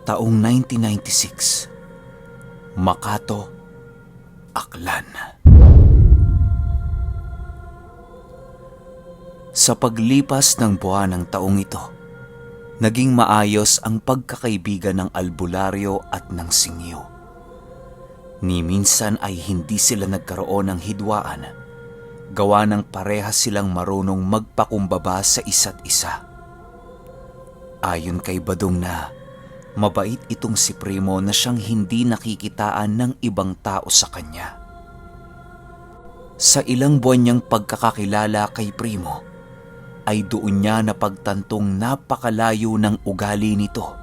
taong 1996, Makato, Aklan. Sa paglipas ng buwan ng taong ito, naging maayos ang pagkakaibigan ng albularyo at ng singyo. Ni minsan ay hindi sila nagkaroon ng hidwaan, gawa ng parehas silang marunong magpakumbaba sa isa't isa. Ayon kay Badong na mabait itong si Primo na siyang hindi nakikitaan ng ibang tao sa kanya. Sa ilang buwan niyang pagkakakilala kay Primo, ay doon niya napagtantong napakalayo ng ugali nito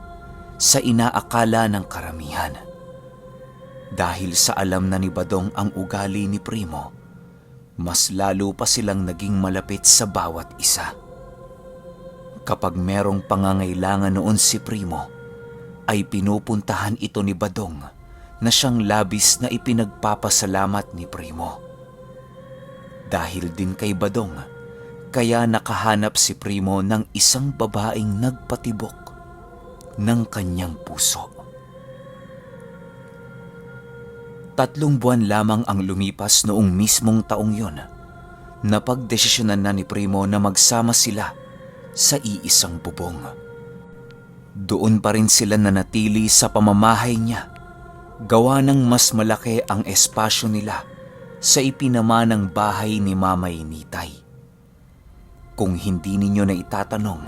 sa inaakala ng karamihan. Dahil sa alam na ni Badong ang ugali ni Primo, mas lalo pa silang naging malapit sa bawat isa. Kapag merong pangangailangan noon si Primo, ay pinupuntahan ito ni Badong na siyang labis na ipinagpapasalamat ni Primo. Dahil din kay Badong, kaya nakahanap si Primo ng isang babaeng nagpatibok ng kanyang puso. 3 buwan lamang ang lumipas noong mismong taong yon, napagdesisyonan na ni Primo na magsama sila sa iisang bubong. Doon pa rin sila nanatili sa pamamahay niya, gawa ng mas malaki ang espasyo nila sa ipinamanang bahay ni Mamay Nitay. Kung hindi ninyo na itatanong,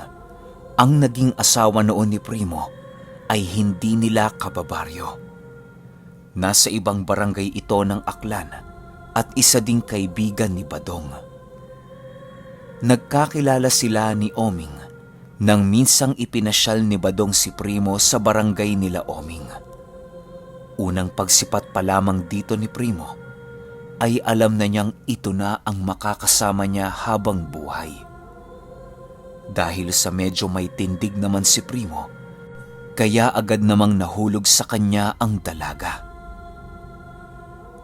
ang naging asawa noon ni Primo ay hindi nila kababaryo. Nasa ibang barangay ito ng Aklan at isa ding kaibigan ni Badong. Nagkakilala sila ni Oming nang minsang ipinasyal ni Badong si Primo sa barangay nila Oming. Unang pagsipat pa lamang dito ni Primo, ay alam na niyang ito na ang makakasama niya habang buhay. Dahil sa medyo may tindig naman si Primo, kaya agad namang nahulog sa kanya ang dalaga.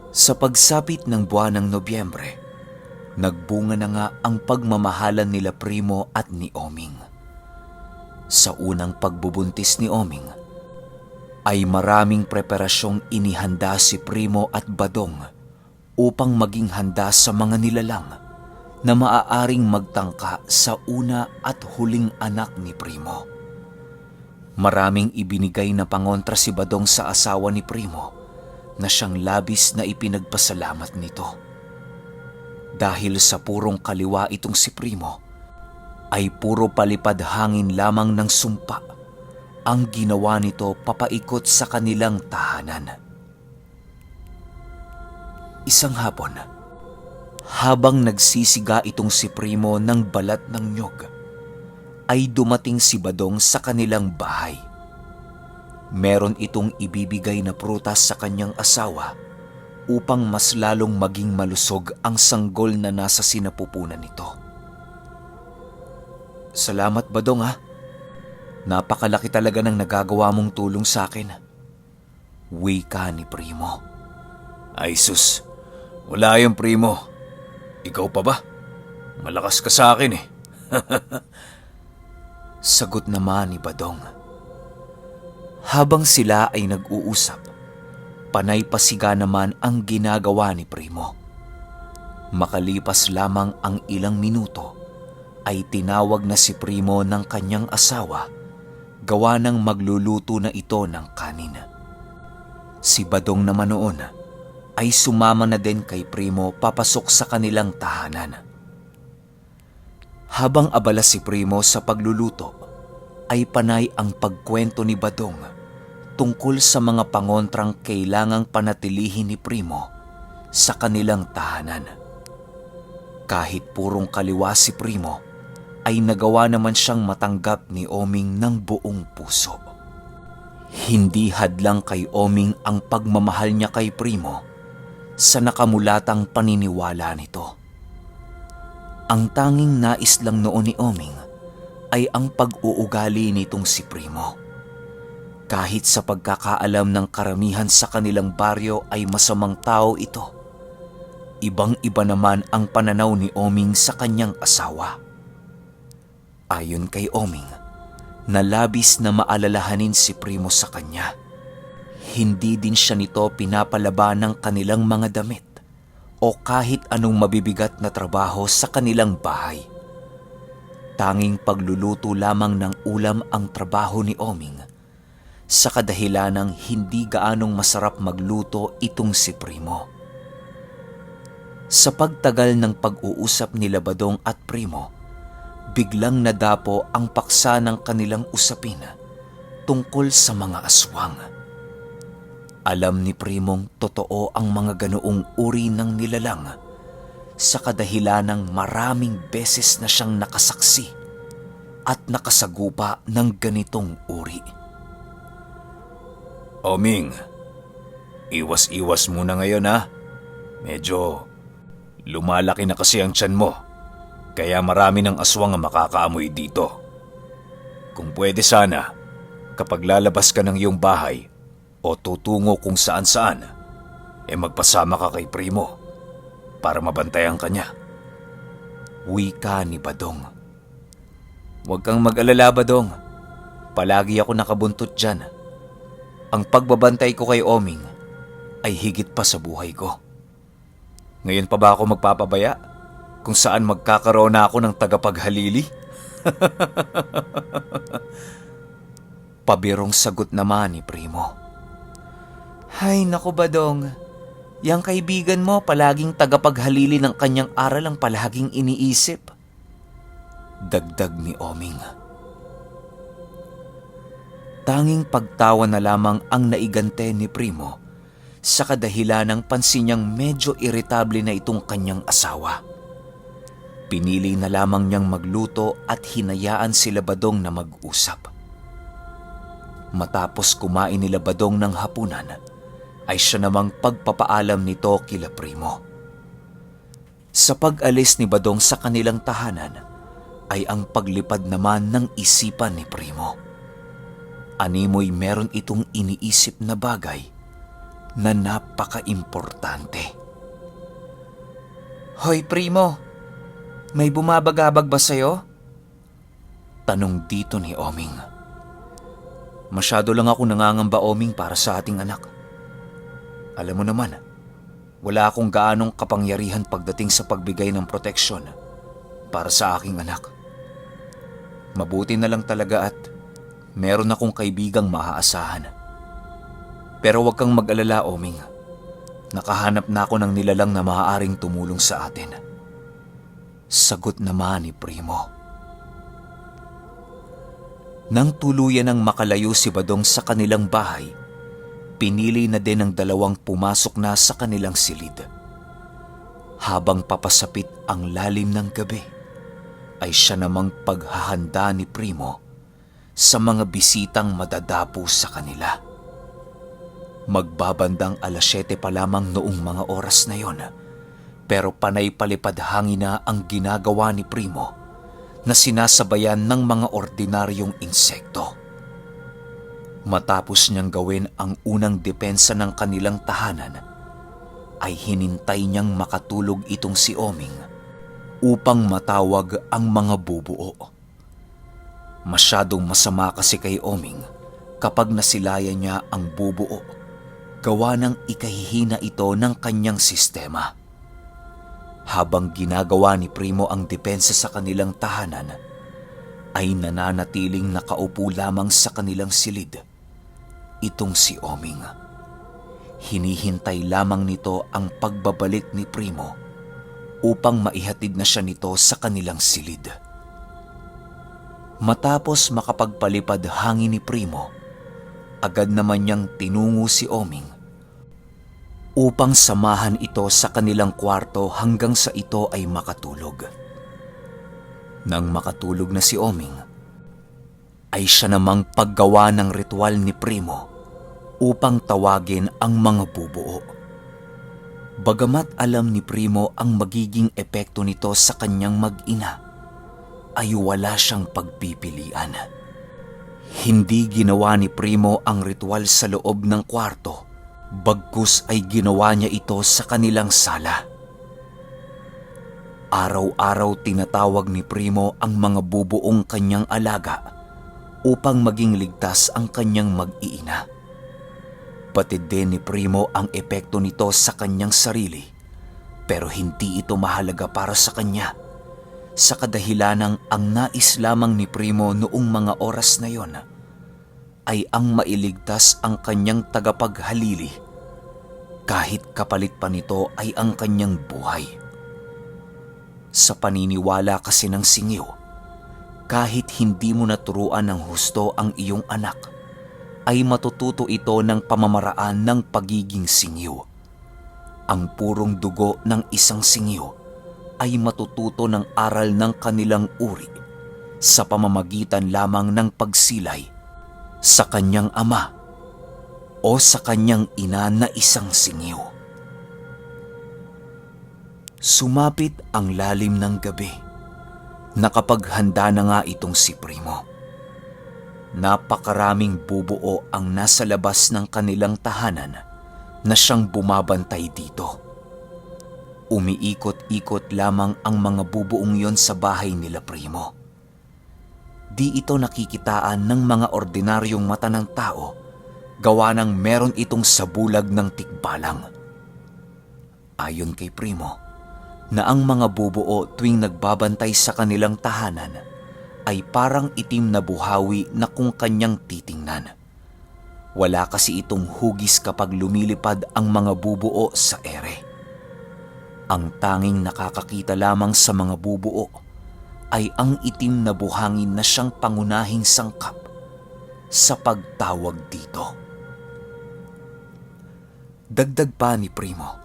Sa pagsapit ng buwan ng Nobyembre, nagbunga na nga ang pagmamahalan nila Primo at ni Oming. Sa unang pagbubuntis ni Oming, ay maraming preparasyong inihanda si Primo at Badong upang maging handa sa mga nilalang na maaaring magtangka sa una at huling anak ni Primo. Maraming ibinigay na pangontra si Badong sa asawa ni Primo na siyang labis na ipinagpasalamat nito. Dahil sa purong kaliwa itong si Primo, ay puro palipad hangin lamang ng sumpa ang ginawa nito papaikot sa kanilang tahanan. Isang hapon, habang nagsisiga itong si Primo ng balat ng nyog, ay dumating si Badong sa kanilang bahay. Meron itong ibibigay na prutas sa kanyang asawa upang mas lalong maging malusog ang sanggol na nasa sinapupunan nito. Salamat Badong ha. Napakalaki talaga ng nagagawa mong tulong sa akin. Wika ni Primo. Ay sus, wala yung Primo. Ikaw pa ba? Malakas ka sa akin eh. Sagot naman ni Badong. Habang sila ay nag-uusap, panay pasiga naman ang ginagawa ni Primo. Makalipas lamang ang ilang minuto, ay tinawag na si Primo ng kanyang asawa, gawa ng magluluto na ito ng kanin. Si Badong naman noon ay sumama na din kay Primo papasok sa kanilang tahanan. Habang abala si Primo sa pagluluto, ay panay ang pagkwento ni Badong tungkol sa mga pangontrang kailangang panatilihin ni Primo sa kanilang tahanan. Kahit purong kaliwa si Primo, ay nagawa naman siyang matanggap ni Oming ng buong puso. Hindi hadlang kay Oming ang pagmamahal niya kay Primo sa nakamulatang paniniwala nito. Ang tanging nais lang noon ni Oming ay ang pag-uugali nitong si Primo. Kahit sa pagkakaalam ng karamihan sa kanilang baryo ay masamang tao ito, ibang-iba naman ang pananaw ni Oming sa kanyang asawa. Ayon kay Oming, na labis na maalalahanin si Primo sa kanya. Hindi din siya nito pinapalaba ng kanilang mga damit o kahit anong mabibigat na trabaho sa kanilang bahay. Tanging pagluluto lamang ng ulam ang trabaho ni Oming, sa kadahilanang hindi gaanong masarap magluto itong si Primo. Sa pagtagal ng pag-uusap ni Badong at Primo, biglang nadapo ang paksa ng kanilang usapin tungkol sa mga aswang. Alam ni Primong totoo ang mga ganoong uri ng nilalang, sa kadahilanang maraming beses na siyang nakasaksi at nakasagupa ng ganitong uri. Oming, iwas-iwas muna ngayon ha. Medyo lumalaki na kasi ang tiyan mo, kaya marami ng aswang ang makakaamoy dito. Kung pwede sana, kapag lalabas ka ng iyong bahay o tutungo kung saan-saan, magpasama ka kay Primo para mabantayan ka niya. Wika ni Badong. Huwag kang mag-alala, Badong. Palagi ako nakabuntot dyan. Ang pagbabantay ko kay Oming ay higit pa sa buhay ko. Ngayon pa ba ako magpapabaya kung saan magkakaroon na ako ng tagapaghalili? Pabirong sagot naman ni Primo. Hay naku, Badong. Yang kaibigan mo palaging tagapaghalili ng kanyang aral ang palaging iniisip. Dagdag ni Oming. Tanging pagtawa na lamang ang naigante ni Primo sa kadahilanang pansin niyang medyo iritable na itong kanyang asawa. Pinili na lamang niyang magluto at hinayaan sila Badong na mag-usap. Matapos kumain nila Badong ng hapunan, ay siya namang pagpapaalam nito kila Primo. Sa pag-alis ni Badong sa kanilang tahanan, ay ang paglipad naman ng isipan ni Primo. Animoy meron itong iniisip na bagay na napaka-importante. Hoy Primo, may bumabagabag ba sa'yo? Tanong dito ni Oming. Masyado lang ako nangangamba, Oming, para sa ating anak. Alam mo naman, wala akong gaanong kapangyarihan pagdating sa pagbigay ng proteksyon para sa aking anak. Mabuti na lang talaga at meron akong kaibigang maaasahan. Pero huwag kang mag-alala, Oming. Nakahanap na ako ng nilalang na maaaring tumulong sa atin. Sagot naman ni Primo. Nang tuluyan ng makalayo si Badong sa kanilang bahay, pinili na din ng dalawang pumasok na sa kanilang silid. Habang papasapit ang lalim ng gabi, ay siya namang paghahanda ni Primo sa mga bisitang madadapo sa kanila. Magbabandang 7:00 pa lamang noong mga oras na yon, pero panay palipad hangin na ang ginagawa ni Primo na sinasabayan ng mga ordinaryong insekto. Matapos niyang gawin ang unang depensa ng kanilang tahanan, ay hinintay niyang makatulog itong si Oming upang matawag ang mga bubuo. Masyadong masama kasi kay Oming kapag nasilayan niya ang bubuo, gawa ng ikahihina ito ng kanyang sistema. Habang ginagawa ni Primo ang depensa sa kanilang tahanan, ay nananatiling nakaupo lamang sa kanilang silid itong si Oming. Hinihintay lamang nito ang pagbabalik ni Primo upang maihatid na siya nito sa kanilang silid. Matapos makapagpalipad hangin ni Primo, agad naman niyang tinungo si Oming upang samahan ito sa kanilang kwarto hanggang sa ito ay makatulog. Nang makatulog na si Oming, ay siya namang paggawa ng ritual ni Primo upang tawagin ang mga bubuo. Bagamat alam ni Primo ang magiging epekto nito sa kanyang mag-ina, ay wala siyang pagpipilian. Hindi ginawa ni Primo ang ritual sa loob ng kwarto, bagkus ay ginawa niya ito sa kanilang sala. Araw-araw tinatawag ni Primo ang mga bubuong kanyang alaga upang maging ligtas ang kanyang mag-iina. Batid din ni Primo ang epekto nito sa kanyang sarili, pero hindi ito mahalaga para sa kanya, sa kadahilanang ang nais lamang ni Primo noong mga oras na yon ay ang mailigtas ang kanyang tagapaghalili, kahit kapalit pa nito ay ang kanyang buhay. Sa paniniwala kasi ng singiw, kahit hindi mo naturuan ng husto ang iyong anak, ay matututo ito ng pamamaraan ng pagiging singiw. Ang purong dugo ng isang singiw ay matututo ng aral ng kanilang uri sa pamamagitan lamang ng pagsilay sa kanyang ama o sa kanyang ina na isang singiw. Sumapit ang lalim ng gabi. Nakapaghanda na nga itong si Primo. Napakaraming bubuo ang nasa labas ng kanilang tahanan na siyang bumabantay dito. Umiikot-ikot lamang ang mga bubuong yon sa bahay nila Primo. Di ito nakikitaan ng mga ordinaryong mata ng tao, gawa ng meron itong sabulag ng tikbalang. Ayon kay Primo, na ang mga bubuo tuwing nagbabantay sa kanilang tahanan ay parang itim na buhawi na kung kanyang titingnan. Wala kasi itong hugis kapag lumilipad ang mga bubuo sa ere. Ang tanging nakakakita lamang sa mga bubuo ay ang itim na buhangin na siyang pangunahing sangkap sa pagtawag dito. Dagdag pa ni Primo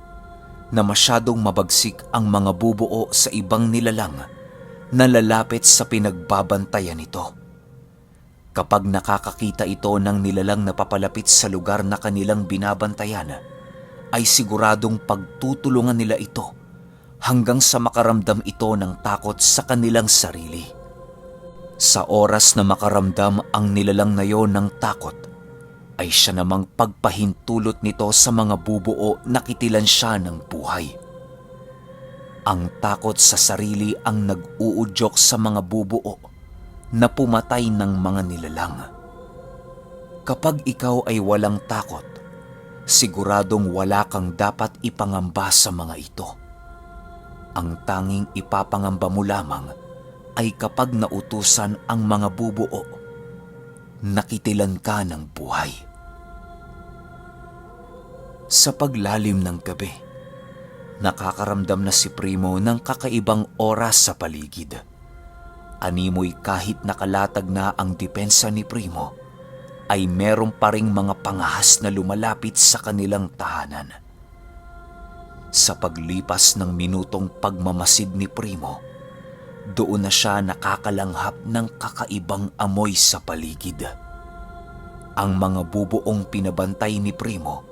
na masyadong mabagsik ang mga bubuo sa ibang nilalang na lalapit sa pinagbabantayan nito. Kapag nakakakita ito ng nilalang na papalapit sa lugar na kanilang binabantayan, ay siguradong pagtutulungan nila ito hanggang sa makaramdam ito ng takot sa kanilang sarili. Sa oras na makaramdam ang nilalang na yon ng takot, ay siya namang pagpahintulot nito sa mga bubuo na kitilan siya ng buhay. Ang takot sa sarili ang nag-uudyok sa mga bubuo na pumatay ng mga nilalang. Kapag ikaw ay walang takot, siguradong wala kang dapat ipangamba sa mga ito. Ang tanging ipapangamba mo lamang ay kapag nautusan ang mga bubuo, nakitilan ka ng buhay. Sa paglalim ng gabi, nakakaramdam na si Primo ng kakaibang oras sa paligid. Animoy kahit nakalatag na ang depensa ni Primo, ay meron pa ring mga pangahas na lumalapit sa kanilang tahanan. Sa paglipas ng minutong pagmamasid ni Primo, doon na siya nakakalanghap ng kakaibang amoy sa paligid. Ang mga bubuong pinabantay ni Primo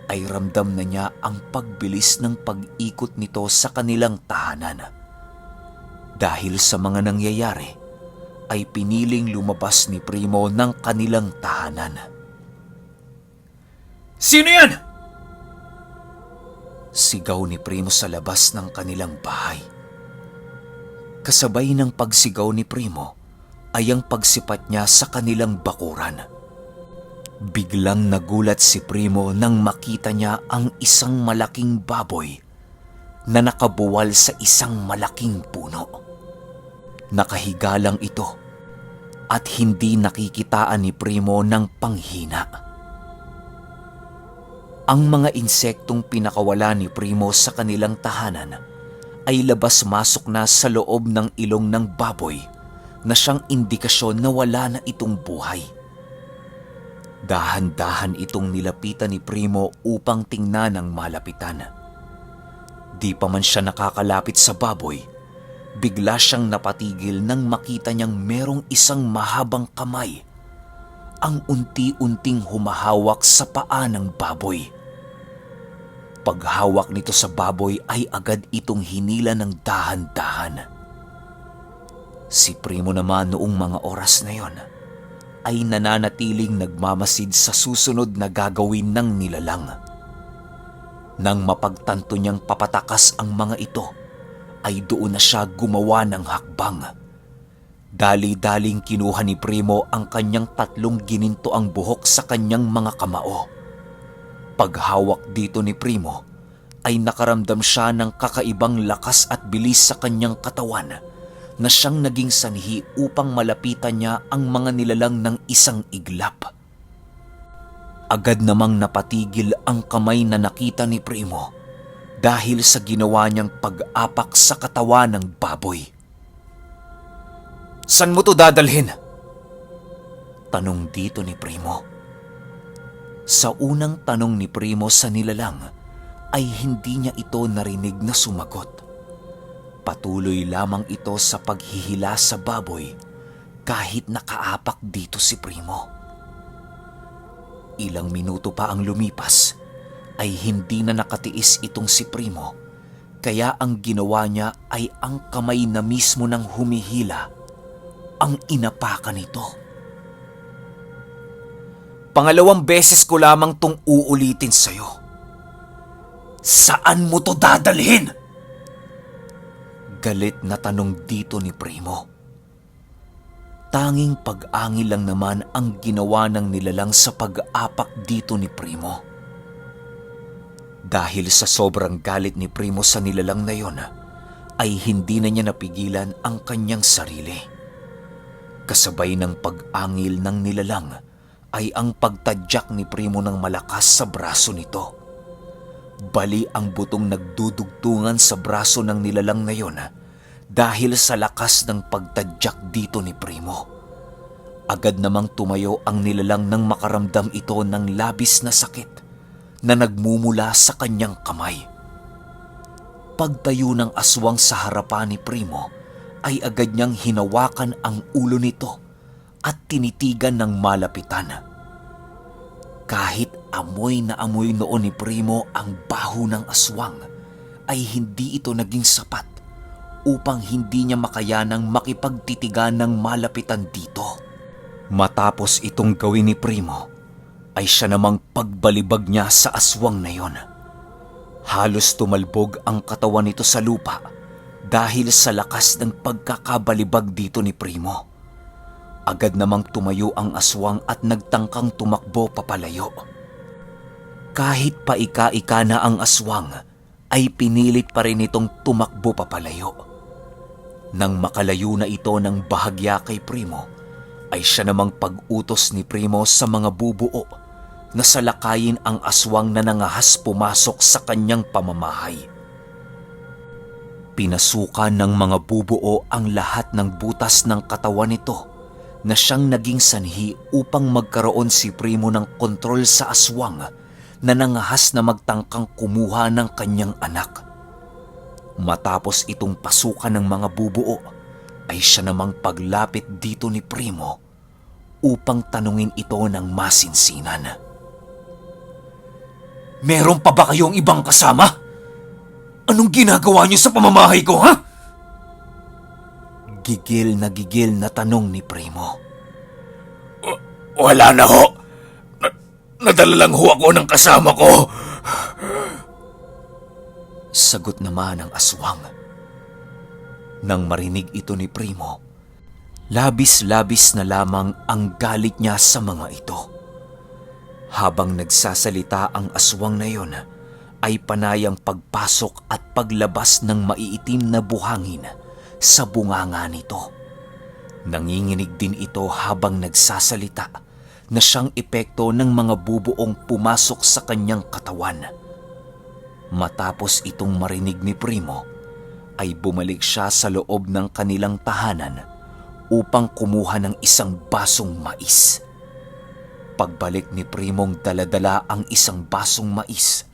ay ramdam na niya ang pagbilis ng pag-ikot nito sa kanilang tahanan. Dahil sa mga nangyayari, ay piniling lumabas ni Primo ng kanilang tahanan. "Sino yan?" Sigaw ni Primo sa labas ng kanilang bahay. Kasabay ng pagsigaw ni Primo ay ang pagsipat niya sa kanilang bakuran. Biglang nagulat si Primo nang makita niya ang isang malaking baboy na nakabuwal sa isang malaking puno. Nakahiga lang ito at hindi nakikitaan ni Primo ng panghina. Ang mga insektong pinakawala ni Primo sa kanilang tahanan ay labas-masok na sa loob ng ilong ng baboy na siyang indikasyon na wala na itong buhay. Dahan-dahan itong nilapitan ni Primo upang tingnan ng malapitan. Di pa man siya nakakalapit sa baboy, bigla siyang napatigil nang makita niyang merong isang mahabang kamay ang unti-unting humahawak sa paa ng baboy. Paghawak nito sa baboy ay agad itong hinila ng dahan-dahan. Si Primo naman noong mga oras na yon ay nananatiling nagmamasid sa susunod na gagawin ng nilalang. Nang mapagtanto niyang papatakas ang mga ito, ay doon na siya gumawa ng hakbang. Dali-daling kinuha ni Primo ang kanyang 3 ginintoang buhok sa kanyang mga kamao. Paghawak dito ni Primo, ay nakaramdam siya ng kakaibang lakas at bilis sa kanyang katawan na siyang naging sanhi upang malapitan niya ang mga nilalang ng isang iglap. Agad namang napatigil ang kamay na nakita ni Primo dahil sa ginawa niyang pag-apak sa katawan ng baboy. "San mo to dadalhin?" tanong dito ni Primo. Sa unang tanong ni Primo sa nilalang ay hindi niya ito narinig na sumagot. Patuloy lamang ito sa paghihila sa baboy kahit nakaapak dito si Primo. Ilang minuto pa ang lumipas ay hindi na nakatiis itong si Primo, kaya ang ginawa niya ay ang kamay na mismo ng humihila ang inapakan nito. "Pangalawang beses ko lamang tong uulitin sa'yo. Saan mo to dadalhin?" Galit na tanong dito ni Primo. Tanging pag-angil lang naman ang ginawa ng nilalang sa pag-apak dito ni Primo. Dahil sa sobrang galit ni Primo sa nilalang na yon, ay hindi na niya napigilan ang kanyang sarili. Kasabay ng pag-angil ng nilalang ay ang pagtadyak ni Primo ng malakas sa braso nito. Bali ang butong nagdudugtungan sa braso ng nilalang na yon dahil sa lakas ng pagtadyak dito ni Primo. Agad namang tumayo ang nilalang nang makaramdam ito ng labis na sakit na nagmumula sa kanyang kamay. Pagtayo ng aswang sa harapan ni Primo ay agad niyang hinawakan ang ulo nito at tinitigan ng malapitan. Kahit amoy na amoy noon ni Primo ang baho ng aswang, ay hindi ito naging sapat upang hindi niya makayanang makipagtitigan ng malapitan dito. Matapos itong gawin ni Primo, ay siya namang pagbalibag niya sa aswang na yon. Halos tumalbog ang katawan nito sa lupa dahil sa lakas ng pagkakabalibag dito ni Primo. Agad namang tumayo ang aswang at nagtangkang tumakbo papalayo. Kahit paika-ika na ang aswang, ay pinilit pa rin itong tumakbo papalayo. Nang makalayo na ito ng bahagya kay Primo, ay siya namang pag-utos ni Primo sa mga bubuo na salakayin ang aswang na nangahas pumasok sa kanyang pamamahay. Pinasukan ng mga bubuo ang lahat ng butas ng katawan nito na siyang naging sanhi upang magkaroon si Primo ng kontrol sa aswang na nangahas na magtangkang kumuha ng kanyang anak. Matapos itong pasukan ng mga bubuo, ay siya namang paglapit dito ni Primo upang tanungin ito ng masinsinan. "Meron pa ba kayong ibang kasama? Anong ginagawa niyo sa pamamahay ko, ha?" Gigil na tanong ni Primo. "Wala na ho. Nadala lang ho ako ng kasama ko." Sagot naman ng aswang. Nang marinig ito ni Primo, labis-labis na lamang ang galit niya sa mga ito. Habang nagsasalita ang aswang na yon, ay panay ang pagpasok at paglabas ng maiitim na buhangin sa bunganga nito. Nanginginig din ito habang nagsasalita na siyang epekto ng mga bubuong pumasok sa kanyang katawan. Matapos itong marinig ni Primo, ay bumalik siya sa loob ng kanilang tahanan upang kumuha ng isang basong mais. Pagbalik ni Primong daladala ang isang basong mais,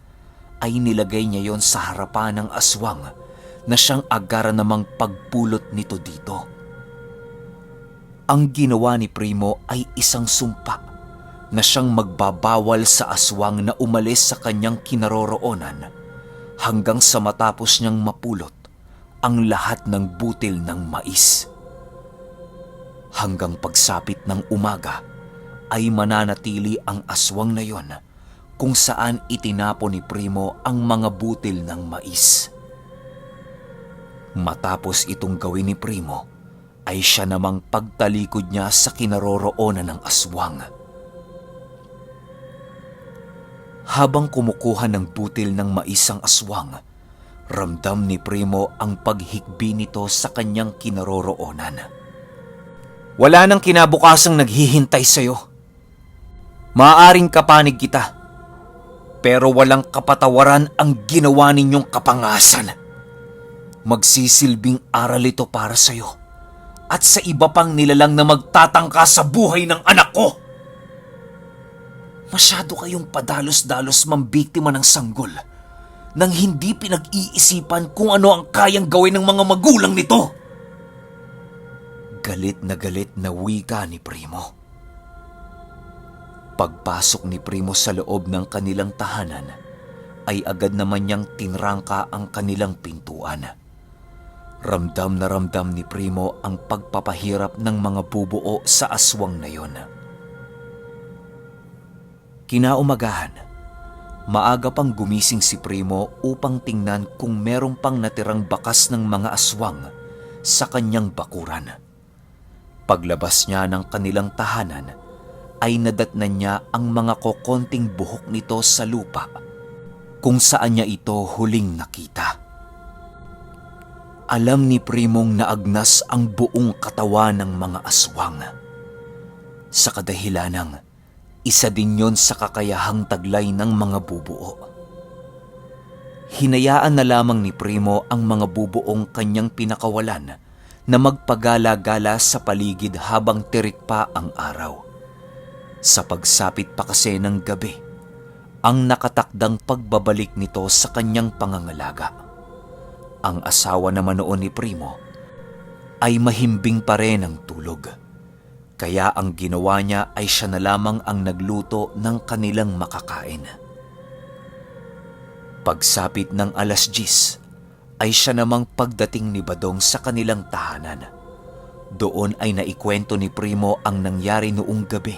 ay nilagay niya yon sa harapan ng aswang na siyang agara namang pagpulot nito dito. Ang ginawa ni Primo ay isang sumpa na siyang magbabawal sa aswang na umalis sa kanyang kinaroroonan hanggang sa matapos niyang mapulot ang lahat ng butil ng mais. Hanggang pagsapit ng umaga ay mananatili ang aswang na yon kung saan itinapo ni Primo ang mga butil ng mais. Matapos itong gawin ni Primo, ay siya namang pagtalikod niya sa kinaroroonan ng aswang. Habang kumukuha ng butil ng mais ang aswang, ramdam ni Primo ang paghikbi nito sa kanyang kinaroroonan. Wala nang kinabukasang naghihintay sa'yo. Maaaring kapanig kita, pero walang kapatawaran ang ginawa ninyong kapangasan. Magsisilbing aral ito para sa'yo at sa iba pang nilalang na magtatangka sa buhay ng anak ko. Masyado kayong padalos-dalos mambiktima ng sanggol nang hindi pinag-iisipan kung ano ang kayang gawin ng mga magulang nito. Galit na wika ni Primo. Pagpasok ni Primo sa loob ng kanilang tahanan, ay agad naman niyang tinrangka ang kanilang pintuan. Ramdam na ramdam ni Primo ang pagpapahirap ng mga bubuo sa aswang na yon. Kinaumagahan, maaga pang gumising si Primo upang tingnan kung merong pang natirang bakas ng mga aswang sa kanyang bakuran. Paglabas niya ng kanilang tahanan, ay nadatnan niya ang mga kokonting buhok nito sa lupa kung saan niya ito huling nakita. Alam ni Primong naagnas ang buong katawan ng mga aswang. Sa kadahilanang, isa din yon sa kakayahang taglay ng mga bubuo. Hinayaan na lamang ni Primo ang mga bubuong kanyang pinakawalan na magpagala-gala sa paligid habang tirik pa ang araw. Sa pagsapit pa kasi ng gabi, ang nakatakdang pagbabalik nito sa kanyang pangangalaga. Ang asawa naman noon ni Primo ay mahimbing pa rin ang tulog. Kaya ang ginawa niya ay siya na lamang ang nagluto ng kanilang makakain. Pagsapit ng 10:00 ay siya namang pagdating ni Badong sa kanilang tahanan. Doon ay naikwento ni Primo ang nangyari noong gabi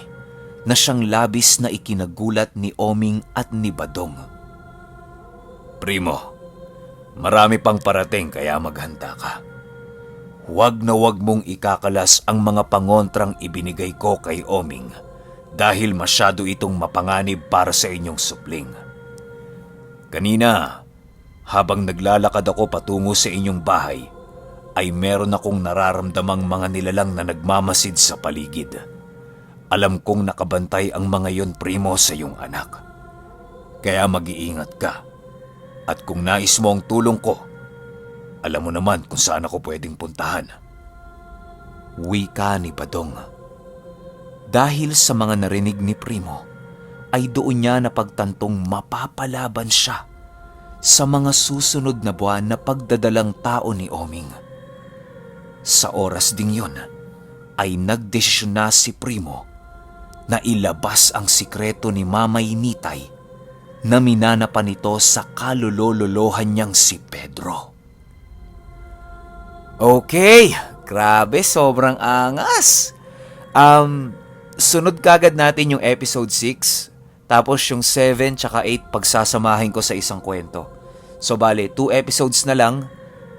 na siyang labis na ikinagulat ni Oming at ni Badong. Primo, marami pang parating kaya maghanda ka. Huwag na huwag mong ikakalas ang mga pangontrang ibinigay ko kay Oming dahil masyado itong mapanganib para sa inyong supling. Kanina, habang naglalakad ako patungo sa inyong bahay, ay meron akong nararamdamang mga nilalang na nagmamasid sa paligid. Alam kong nakabantay ang mga yon, Primo, sa iyong anak. Kaya mag-iingat ka. At kung nais mo ang tulong ko, alam mo naman kung saan ako pwedeng puntahan. Wika ni Badong. Dahil sa mga narinig ni Primo, ay doon niya napagtantong mapapalaban siya sa mga susunod na buwan na pagdadalang tao ni Oming. Sa oras ding yon, ay nagdesisyon na si Primo na ilabas ang sikreto ni Mamay Nitay na minanapan nito sa kalulololohan niyang si Pedro. Okay, grabe, sobrang angas. Sunod kagad natin yung episode 6, tapos yung 7 tsaka 8 pagsasamahin ko sa isang kwento. So bale, 2 episodes na lang,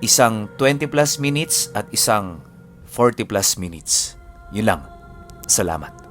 isang 20 plus minutes at isang 40 plus minutes. Yun lang. Salamat.